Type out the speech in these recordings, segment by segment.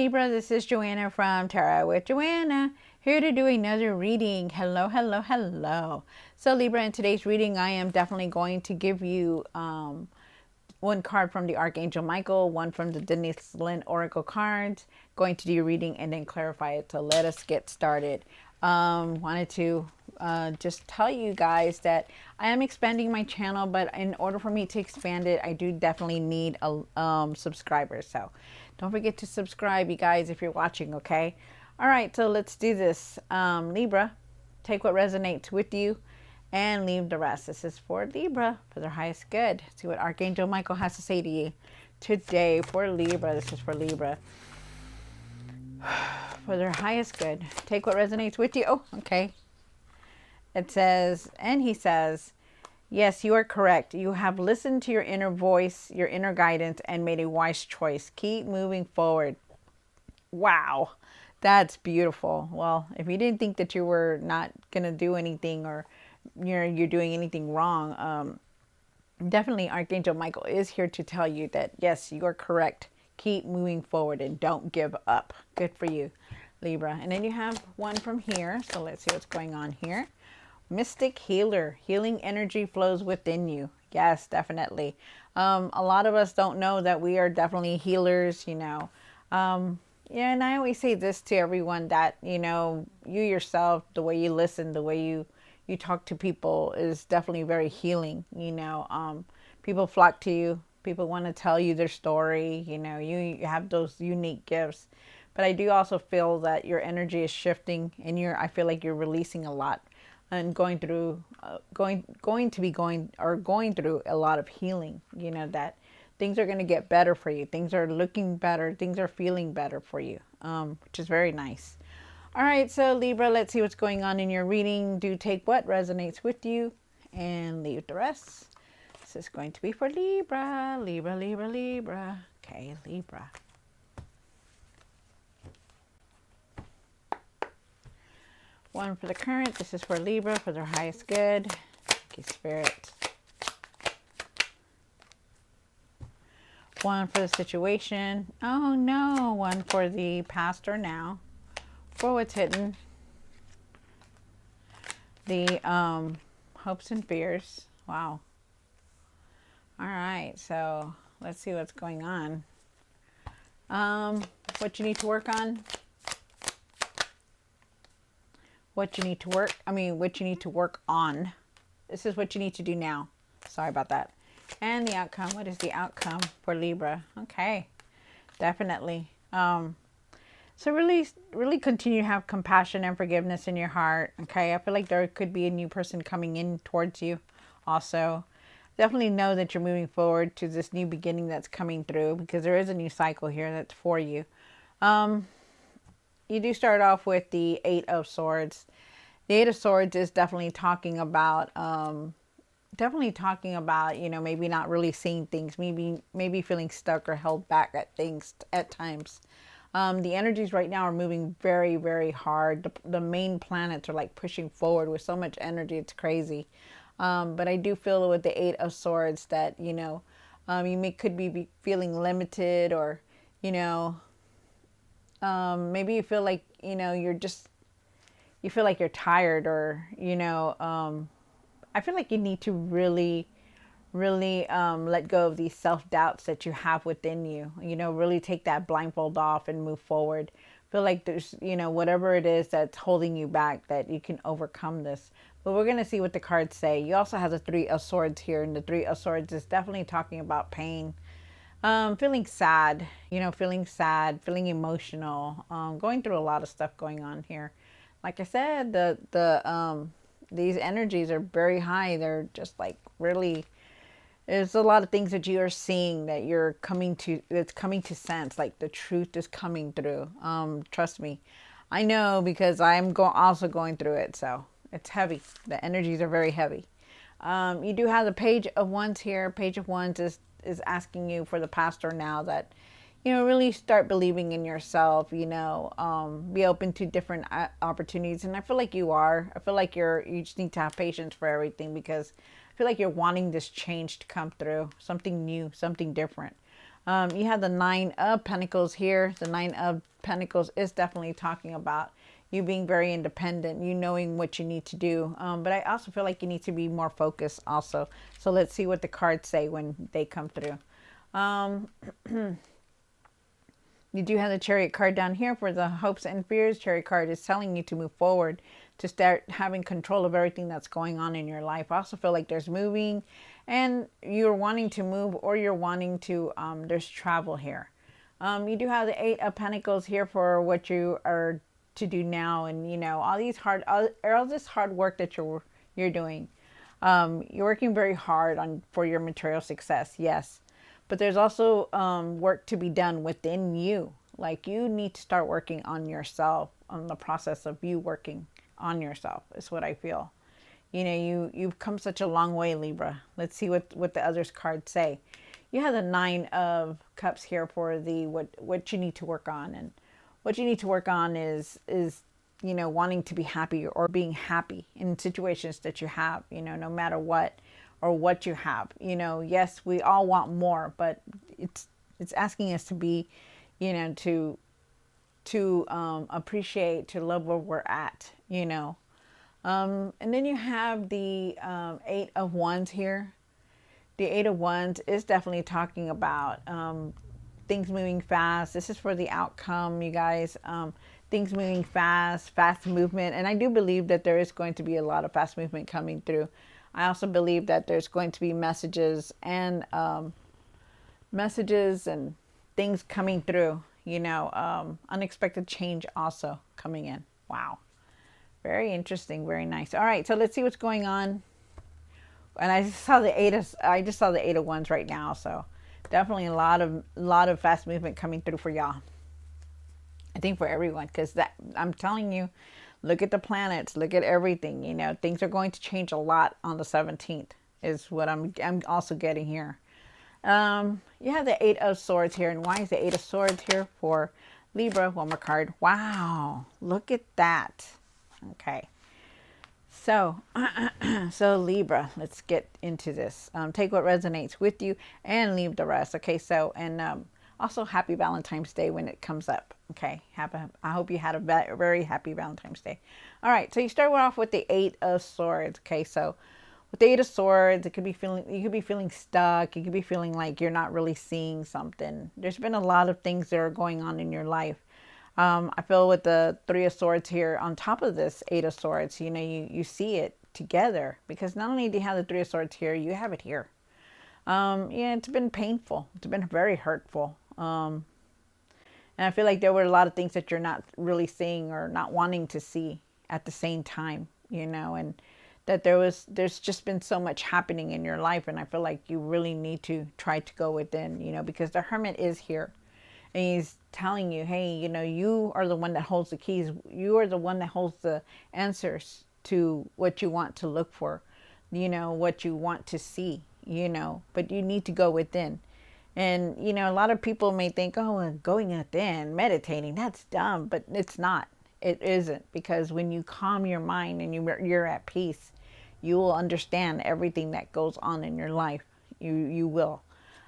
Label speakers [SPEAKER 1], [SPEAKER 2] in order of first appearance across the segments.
[SPEAKER 1] Libra, this is Joanna from Tarot with Joanna, here to do another reading. Hello, hello, hello. So Libra, in today's reading, I am definitely going to give you one card from the Archangel Michael, one from the Denise Lynn Oracle cards, going to do your reading and then clarify it. So let us get started. Wanted to just tell you guys that I am expanding my channel, but in order for me to expand it, I do definitely need a subscribers. So don't forget to subscribe, you guys, if you're watching, okay? All right, so let's do this. Libra, take what resonates with you and leave the rest. This is for Libra, for their highest good. See what Archangel Michael has to say to you today for Libra. This is for Libra. For their highest good. Take what resonates with you. Oh, okay. It says, and he says, yes, you are correct. You have listened to your inner voice, your inner guidance, and made a wise choice. Keep moving forward. Wow, that's beautiful. Well, if you didn't think that you were not going to do anything, or you're doing anything wrong, definitely Archangel Michael is here to tell you that, yes, you are correct. Keep moving forward and don't give up. Good for you, Libra. And then you have one from here. So let's see what's going on here. Mystic healer. Healing energy flows within you. Yes, definitely. A lot of us don't know that we are definitely healers, you know. Yeah, and I always say this to everyone that, you know, you yourself, the way you listen, the way you talk to people is definitely very healing, you know. People flock to you. People want to tell you their story. You know, you have those unique gifts. But I do also feel that your energy is shifting, and I feel like you're releasing a lot and going through going through a lot of healing. You know, that things are going to get better for you. Things are looking better. Things are feeling better for you, which is very nice. All right, so Libra, let's see what's going on in your reading. Do take what resonates with you and leave the rest. This is going to be for Libra, Libra, Libra, Libra. Okay, Libra. One for the current. This is for Libra, for their highest good. Okay, Spirit. One for the situation. Oh no. One for the past or now. For what's hidden. The hopes and fears. Wow. All right, so let's see what's going on. What you need to work on. What you need to work on. This is what you need to do now. Sorry about that. And the outcome. What is the outcome for Libra? Okay, definitely. So really continue to have compassion and forgiveness in your heart. Okay, I feel like there could be a new person coming in towards you also. Definitely know that you're moving forward to this new beginning that's coming through, because there is a new cycle here that's for you. You do start off with the Eight of Swords. The Eight of Swords is definitely talking about, you know, maybe not really seeing things, maybe feeling stuck or held back at things at times. The energies right now are moving very, very hard. The main planets are like pushing forward with so much energy. It's crazy. But I do feel with the Eight of Swords that, you know, you could be feeling limited, or, you know, maybe you feel like, you know, you feel like you're tired, or, you know, I feel like you need to really let go of these self-doubts that you have within you. You know, really take that blindfold off and move forward. Feel like there's, you know, whatever it is that's holding you back, that you can overcome this. But we're going to see what the cards say. You also have the Three of Swords here, and the Three of Swords is definitely talking about pain. Feeling sad, you know, feeling emotional, going through a lot of stuff going on here. Like I said, these energies are very high. They're just like really, there's a lot of things that you are seeing that that's coming to sense, like the truth is coming through. Trust me. I know, because I'm also going through it. So it's heavy. The energies are very heavy. You do have the Page of Wands here. Page of Wands is asking you for the past or now that, you know, really start believing in yourself, you know, be open to different opportunities. And I feel like you are. I feel like you just need to have patience for everything, because I feel like you're wanting this change to come through, something new, something different. You have the Nine of Pentacles here. The Nine of Pentacles is definitely talking about you being very independent, you knowing what you need to do. But I also feel like you need to be more focused also. So let's see what the cards say when they come through. You do have the Chariot card down here for the hopes and fears. Chariot card is telling you to move forward, to start having control of everything that's going on in your life. I also feel like there's moving and you're wanting to move, or you're wanting to, there's travel here. You do have the Eight of Pentacles here for what you are to do now. And, you know, all this hard work that you're doing. You're working very hard for your material success. Yes. But there's also work to be done within you. Like, you need to start working on yourself, on the process of you working on yourself is what I feel. You know, you've come such a long way, Libra. Let's see what the others cards say. You have the Nine of Cups here for the what you need to work on. And what you need to work on is you know, wanting to be happy or being happy in situations that you have, you know, no matter what or what you have. You know, yes, we all want more, but it's asking us to be, you know, to appreciate, to love where we're at, you know. And then you have the Eight of Wands here. The Eight of Wands is definitely talking about things moving fast. This is for the outcome, you guys. Things moving fast movement. And I do believe that there is going to be a lot of fast movement coming through. I also believe that there's going to be messages and things coming through, you know, unexpected change also coming in. Wow. Very interesting. Very nice. All right. So let's see what's going on. And I just saw the Eight of Wands right now. So definitely a lot of fast movement coming through for y'all. I think for everyone, because that, I'm telling you, look at the planets, look at everything. You know, things are going to change a lot on the 17th. Is what I'm also getting here. You have the Eight of Swords here, and why is the Eight of Swords here for Libra? One more card. Wow, look at that. Okay. So, so Libra, let's get into this. Take what resonates with you and leave the rest. Okay, so, and also happy Valentine's Day when it comes up. Okay, I hope you had a very happy Valentine's Day. All right, so you start off with the Eight of Swords. Okay, so with the Eight of Swords, you could be feeling stuck. You could be feeling like you're not really seeing something. There's been a lot of things that are going on in your life. I feel with the Three of Swords here on top of this Eight of Swords, you know, you see it together, because not only do you have the Three of Swords here, you have it here. Yeah, it's been painful. It's been very hurtful. And I feel like there were a lot of things that you're not really seeing or not wanting to see at the same time, you know, and that there's just been so much happening in your life. And I feel like you really need to try to go within, you know, because the Hermit is here. And he's telling you, hey, you know, you are the one that holds the keys. You are the one that holds the answers to what you want to look for, you know, what you want to see, you know, but you need to go within. And, you know, a lot of people may think, oh, going within, meditating, that's dumb, but it's not. It isn't, because when you calm your mind and you're at peace, you will understand everything that goes on in your life. You will.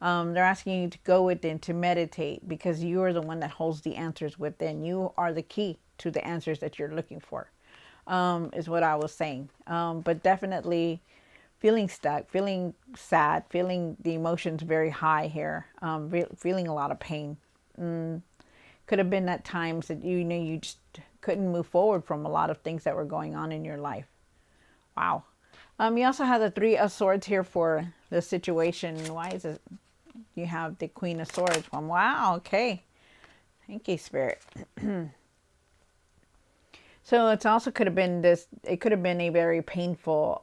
[SPEAKER 1] They're asking you to go within, to meditate, because you are the one that holds the answers within. You are the key to the answers that you're looking for, is what I was saying. But definitely feeling stuck, feeling sad, feeling the emotions very high here, feeling a lot of pain. Could have been at times that, you know, you just couldn't move forward from a lot of things that were going on in your life. Wow. You also have the Three of Swords here for the situation. Why is it? You have the Queen of Swords. Wow, okay. Thank you, Spirit. So it's also could have been this, it could have been a very painful,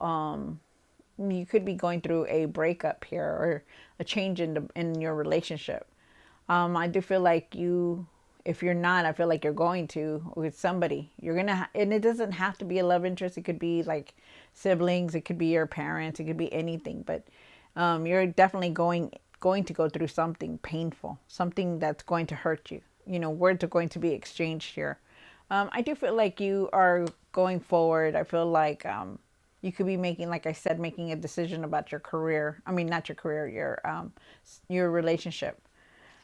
[SPEAKER 1] you could be going through a breakup here, or a change in your relationship. I do feel like if you're not, I feel like you're going to with somebody. You're going to, and it doesn't have to be a love interest. It could be like siblings. It could be your parents. It could be anything. But you're definitely going to go through something painful, something that's going to hurt you. You know, words are going to be exchanged here. I do feel like you are going forward. I feel like you could be making, like I said, making a decision about your career. I mean, not your career, your relationship.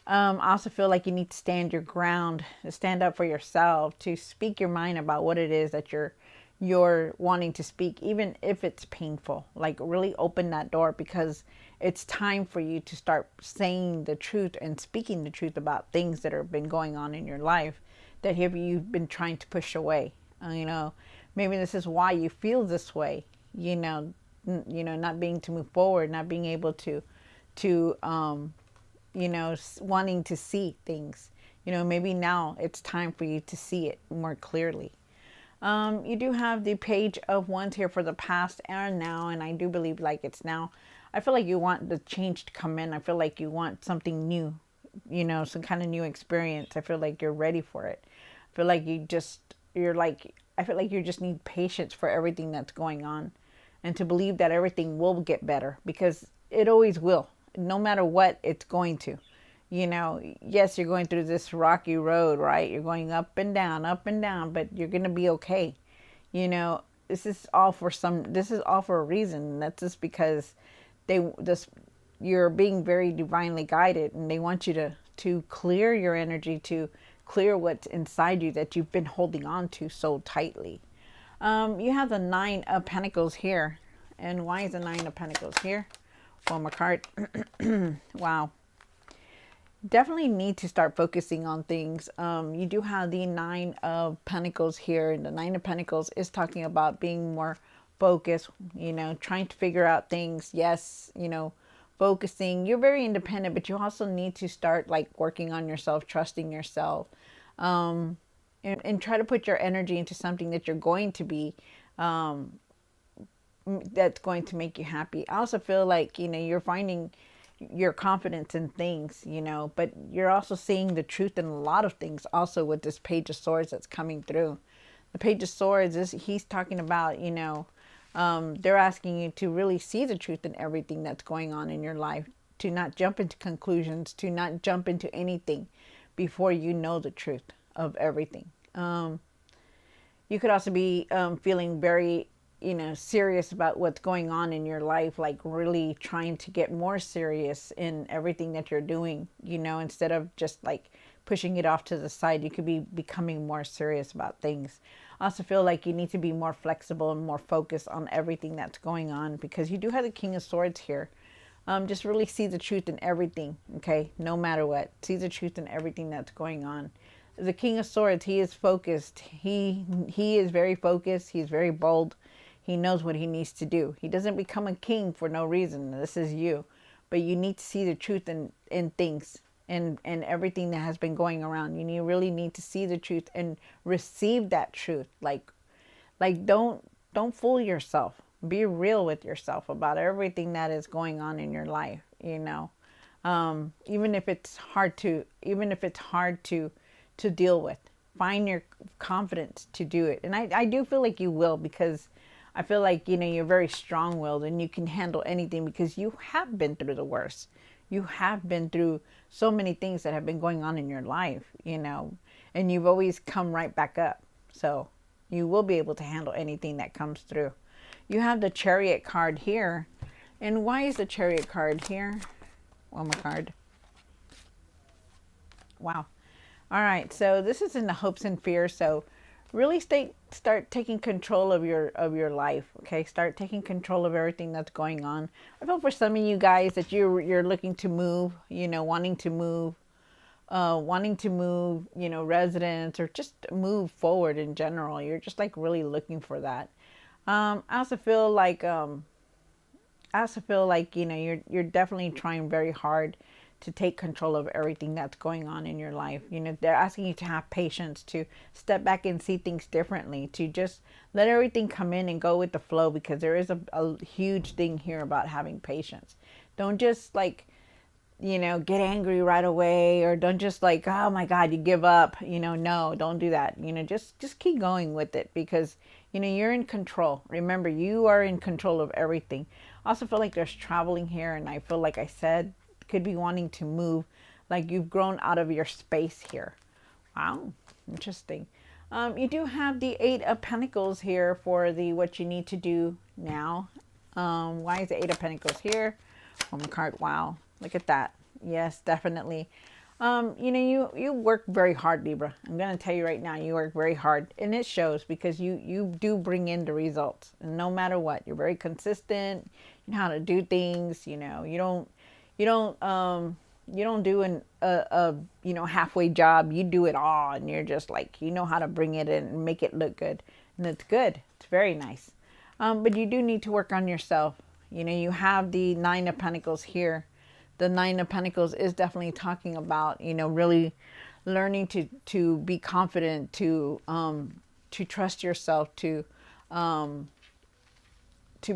[SPEAKER 1] I also feel like you need to stand your ground, to stand up for yourself, to speak your mind about what it is that you're wanting to speak, even if it's painful. Like really open that door, because it's time for you to start saying the truth and speaking the truth about things that have been going on in your life that have you've been trying to push away. Maybe this is why you feel this way. Not being to move forward, not being able to wanting to see things. Maybe now it's time for you to see it more clearly. You do have the Page of Wands here for the past and now, and I do believe like it's now. I feel like you want the change to come in. I feel like you want something new, some kind of new experience. I feel like you're ready for it. I feel like I feel like you just need patience for everything that's going on, and to believe that everything will get better, because it always will. No matter what, it's going to. Yes, you're going through this rocky road, right? You're going up and down, but you're going to be okay. This is all for a reason. That's just because you're being very divinely guided, and they want you to clear your energy, to clear what's inside you that you've been holding on to so tightly. You have the Nine of Pentacles here. And why is the Nine of Pentacles here? One more card. Wow. Definitely need to start focusing on things. You do have the Nine of Pentacles here. And the Nine of Pentacles is talking about being more focused, trying to figure out things. Yes, focusing. You're very independent, but you also need to start like working on yourself, trusting yourself. And try to put your energy into something that you're going to be, that's going to make you happy. I also feel like, you're finding your confidence in things, but you're also seeing the truth in a lot of things also with this Page of Swords that's coming through. The Page of Swords he's talking about, they're asking you to really see the truth in everything that's going on in your life, to not jump into conclusions, to not jump into anything before you know the truth of everything. You could also be feeling very, serious about what's going on in your life, like really trying to get more serious in everything that you're doing, instead of just like pushing it off to the side. You could be becoming more serious about things. I also feel like you need to be more flexible and more focused on everything that's going on, because you do have the King of Swords here. Just really see the truth in everything, okay? No matter what. See the truth in everything that's going on. The King of Swords, he is focused. He is very focused. He's very bold. He knows what he needs to do. He doesn't become a king for no reason. This is you. But you need to see the truth in things and everything that has been going around. Really need to see the truth and receive that truth. Like don't fool yourself. Be real with yourself about everything that is going on in your life, even if it's hard to deal with. Find your confidence to do it. And I do feel like you will, because I feel like, you're very strong-willed and you can handle anything, because you have been through the worst. You have been through so many things that have been going on in your life, and you've always come right back up. So you will be able to handle anything that comes through. You have the Chariot card here. And why is the Chariot card here? One more card. Wow. All right. So this is in the hopes and fears. So really start taking control of your life. Okay. Start taking control of everything that's going on. I feel for some of you guys that you're looking to move, wanting to move, residence, or just move forward in general. You're just like really looking for that. I also feel like you're definitely trying very hard to take control of everything that's going on in your life. They're asking you to have patience, to step back and see things differently, to just let everything come in and go with the flow, because there is a huge thing here about having patience. Don't just like, get angry right away, or don't just like, oh my God, you give up. No, don't do that. Just keep going with it, because you're in control. Remember, you are in control of everything. I also feel like there's traveling here, and I feel like I said, could be wanting to move, like you've grown out of your space here. Wow, interesting. You do have the Eight of Pentacles here for the what you need to do now. Why is the Eight of Pentacles here? One card. Wow, look at that. Yes, definitely. You work very hard, Libra. I'm going to tell you right now, you work very hard, and it shows because you do bring in the results. And no matter what, you're very consistent. You know how to do things. You don't do a halfway job. You do it all, and you're just like, you know how to bring it in and make it look good, and it's good. It's very nice. But you do need to work on yourself. You have the Nine of Pentacles here. The Nine of Pentacles is definitely talking about, really learning to be confident, to trust yourself, to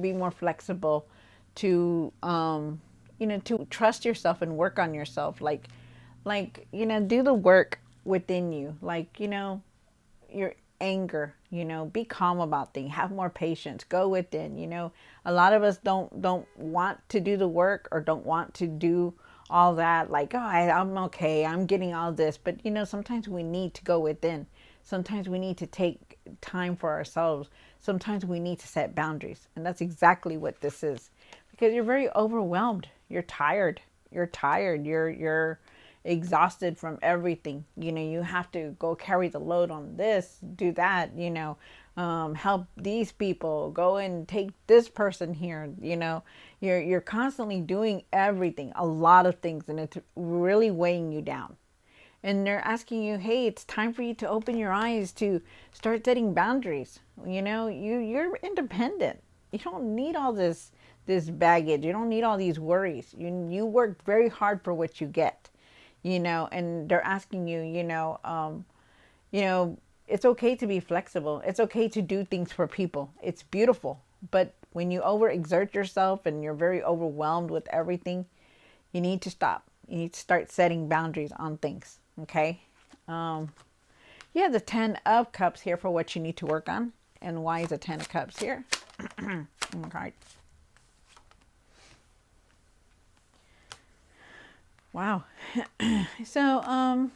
[SPEAKER 1] be more flexible, to to trust yourself and work on yourself. Do the work within you. Your anger, be calm about things, have more patience, go within. A lot of us don't want to do the work, or don't want to do all that, like, oh, I'm okay, I'm getting all this. But sometimes we need to go within. Sometimes we need to take time for ourselves. Sometimes we need to set boundaries, and that's exactly what this is, because you're very overwhelmed. You're tired. You're exhausted from everything. You have to go carry the load on this, do that, help these people, go and take this person here. You're constantly doing everything, a lot of things, and it's really weighing you down. And they're asking you, hey, it's time for you to open your eyes, to start setting boundaries. You're independent. You don't need all this baggage. You don't need all these worries. You work very hard for what you get. And they're asking you, it's okay to be flexible. It's okay to do things for people. It's beautiful. But when you overexert yourself and you're very overwhelmed with everything, you need to stop. You need to start setting boundaries on things. Okay. Yeah, the 10 of Cups here for what you need to work on. And why is the 10 of Cups here? Okay. Wow. So,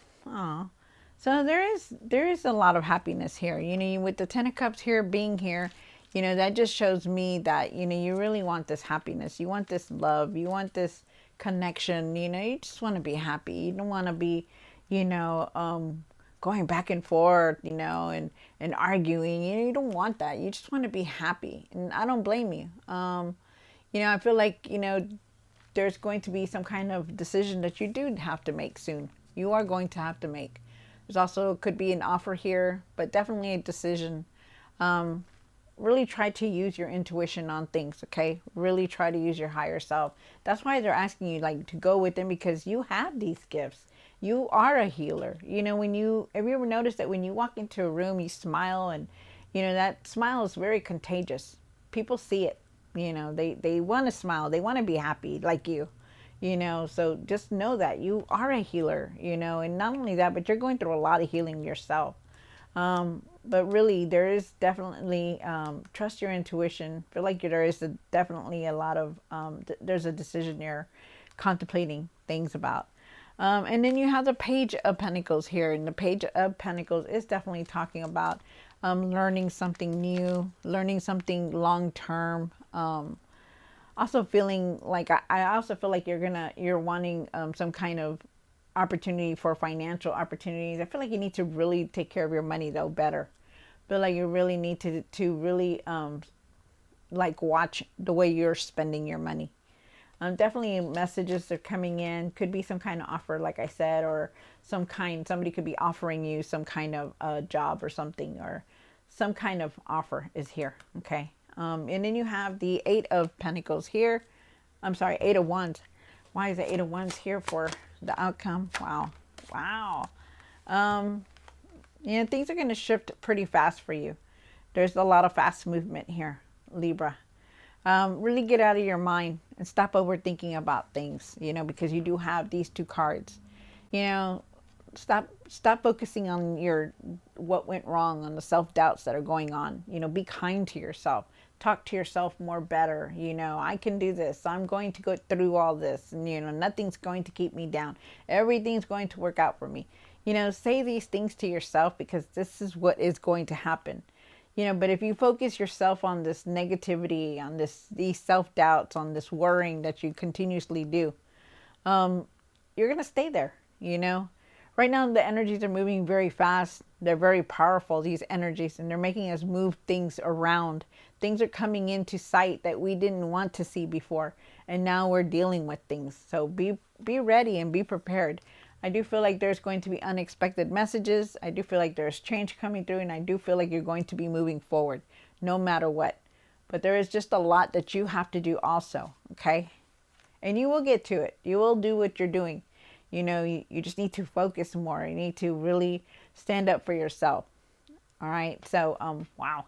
[SPEAKER 1] so there is a lot of happiness here. With the 10 of Cups here being here, that just shows me that, you really want this happiness. You want this love. You want this connection. You just want to be happy. You don't want to be, going back and forth, and arguing. You don't want that. You just want to be happy. And I don't blame you. I feel like, there's going to be some kind of decision that you do have to make soon. You are going to have to make. There's also could be an offer here, but definitely a decision. Really try to use your intuition on things, okay? Really try to use your higher self. That's why they're asking you, like, to go with them, because you have these gifts. You are a healer. Have you ever noticed that when you walk into a room, you smile, and that smile is very contagious. People see it. They want to smile. They want to be happy like you. So just know that you are a healer, and not only that, but you're going through a lot of healing yourself. But really, there is definitely, trust your intuition. I feel like there is definitely a lot of, there's a decision you're contemplating things about. And then you have the Page of Pentacles here. And the Page of Pentacles is definitely talking about learning something new, learning something long-term. Also feeling like, I also feel like you're wanting some kind of opportunity for financial opportunities. I feel like you need to really take care of your money, though, better. I feel like you really need to really watch the way you're spending your money. Definitely messages are coming in. Could be some kind of offer, like I said, or somebody could be offering you some kind of job or something, or some kind of offer is here. Okay. And then you have the 8 of Pentacles here. I'm sorry, 8 of Wands. Why is the 8 of Wands here for the outcome? Wow. Things are going to shift pretty fast for you. There's a lot of fast movement here, Libra. Really get out of your mind and stop overthinking about things, because you do have these 2 cards. Stop focusing on what went wrong, on the self-doubts that are going on. Be kind to yourself. Talk to yourself more better. I can do this. I'm going to go through all this, and nothing's going to keep me down. Everything's going to work out for me. Say these things to yourself, because this is what is going to happen. But if you focus yourself on this negativity, on these self-doubts, on this worrying that you continuously do, you're going to stay there. you know. Right now, the energies are moving very fast. They're very powerful, these energies, and they're making us move things around. Things are coming into sight that we didn't want to see before, and now we're dealing with things. So be ready and be prepared. I do feel like there's going to be unexpected messages. I do feel like there's change coming through, and I do feel like you're going to be moving forward no matter what. But there is just a lot that you have to do also, okay? And you will get to it. You will do what you're doing. You know, you just need to focus more. You need to really stand up for yourself. All right. So, wow.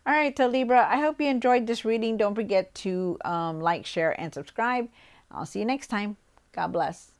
[SPEAKER 1] All right, so Libra, I hope you enjoyed this reading. Don't forget to like, share, and subscribe. I'll see you next time. God bless.